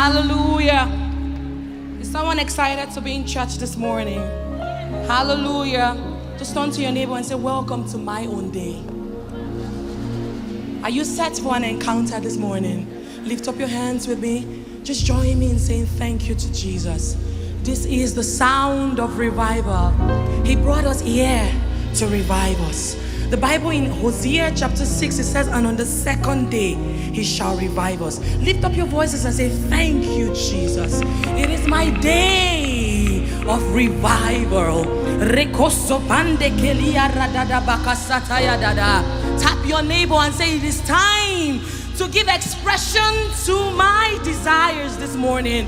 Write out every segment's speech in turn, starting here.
Hallelujah. Is someone excited to be in church this morning? Hallelujah. Just turn to your neighbor and say, welcome to my own day. Are you set for an encounter this morning? Lift up your hands with me. Just join me in saying thank you to Jesus. This is the sound of revival. He brought us here to revive us. The Bible in Hosea chapter 6, it says, and on the second day, he shall revive us. Lift up your voices and say, thank you, Jesus. It is my day of revival. Tap your neighbor and say, it is time to give expression to my desires this morning.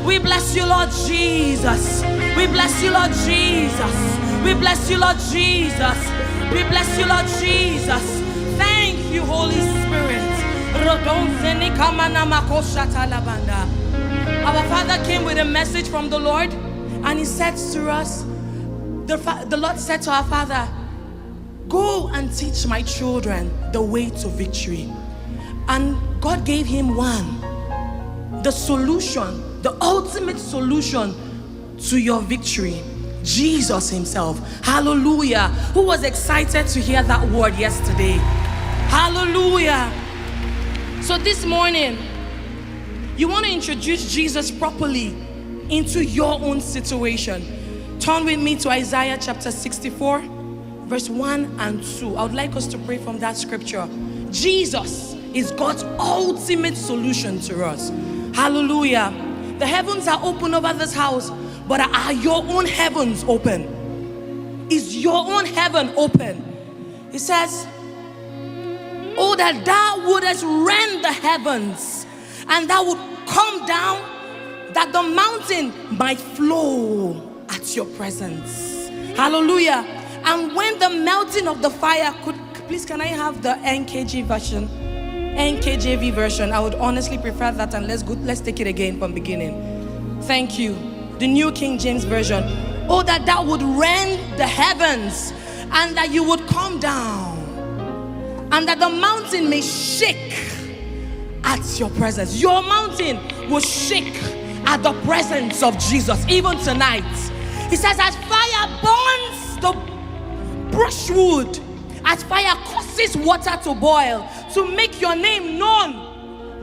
We bless you, Lord Jesus. We bless you, Lord Jesus. We bless you, Lord Jesus. We bless you, Lord Jesus. Thank you, Holy Spirit. Our Father came with a message from the Lord, and he said to us, the Lord said to our Father, go and teach my children the way to victory. And God gave him the solution, the ultimate solution to your victory. Jesus himself. Hallelujah. Who was excited to hear that word yesterday? Hallelujah. So this morning, you want to introduce Jesus properly into your own situation. Turn with me to Isaiah chapter 64, verse 1 and 2. I would like us to pray from that scripture. Jesus is God's ultimate solution to us. Hallelujah. The heavens are open over this house, but are your own heavens open? Is your own heaven open? It says, oh, that thou wouldest rend the heavens, and thou would come down, that the mountain might flow at your presence. Hallelujah. And when the melting of the fire please, can I have the NKJV version? I would honestly prefer that, and let's take it again from beginning. Thank you. The New King James Version. Oh, that thou would rend the heavens, and that you would come down, and that the mountain may shake at your presence. Your mountain will shake at the presence of Jesus, even tonight. He says, as fire burns the brushwood, as fire causes water to boil, to make your name known.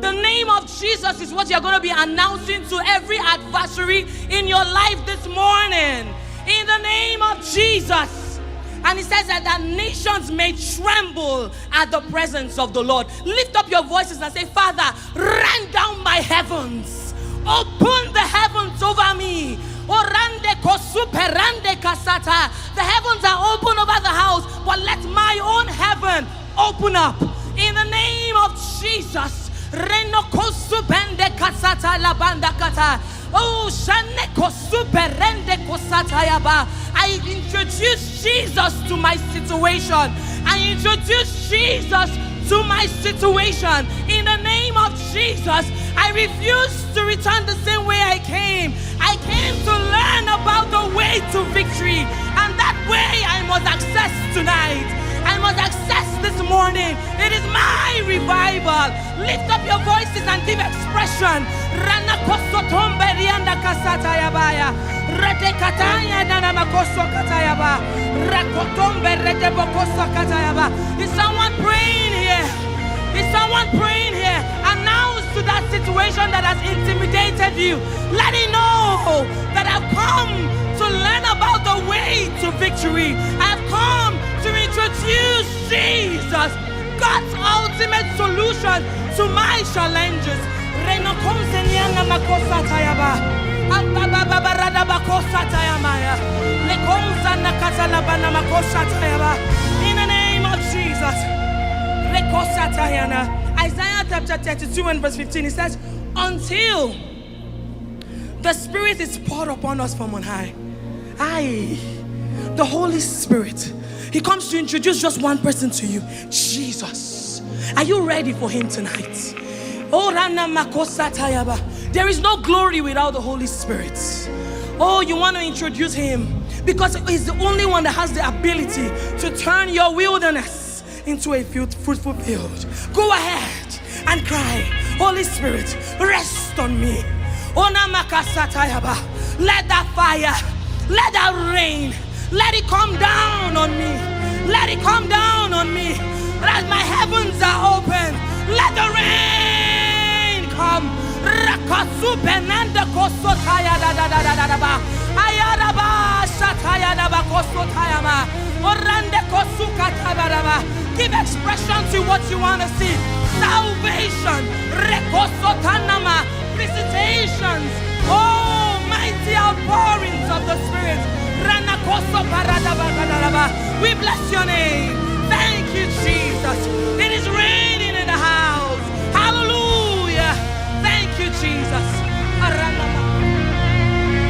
The name of Jesus is what you're going to be announcing to every adversary in your life this morning. In the name of Jesus. And it says that the nations may tremble at the presence of the Lord. Lift up your voices and say, Father, rain down my heavens. Open the heavens over me. The heavens are open over the house, but let my own heaven open up. In the name of Jesus. I introduce Jesus to my situation. I introduce Jesus to my situation. In the name of Jesus, I refuse to return the same way I came. I came to learn about the way to victory, and that way I must access tonight. I must access this morning. It is my revival. Lift up your voices and give expression. Rana kosotombe rianda kasata yabaya. Rete kataya nana makoso katayaba. Rakotombe rete bokoso katayaba. Is someone praying here? Is someone praying here? Announce to that situation that has intimidated you. Let it know that I've come to learn about the way to victory. I've come to introduce Jesus, God's ultimate solution to my challenges. In the name of Jesus. Isaiah chapter 32 and verse 15, it says, until the Spirit is poured upon us from on high. The Holy Spirit. He comes to introduce just one person to you, Jesus. Are you ready for him tonight? There is no glory without the Holy Spirit. Oh, you want to introduce him. because He's the only one that has the ability to turn your wilderness into a fruitful field. Go ahead and cry, Holy Spirit, rest on me. Let that fire, let that rain, let it come down on me. Let it come down on me. As my heavens are open, let the rain come. Give expression to what you want to see. Salvation, visitations, oh, mighty outpourings of the Spirit. We bless your name. Thank you, Jesus. It is raining in the house. Hallelujah. Thank you, Jesus.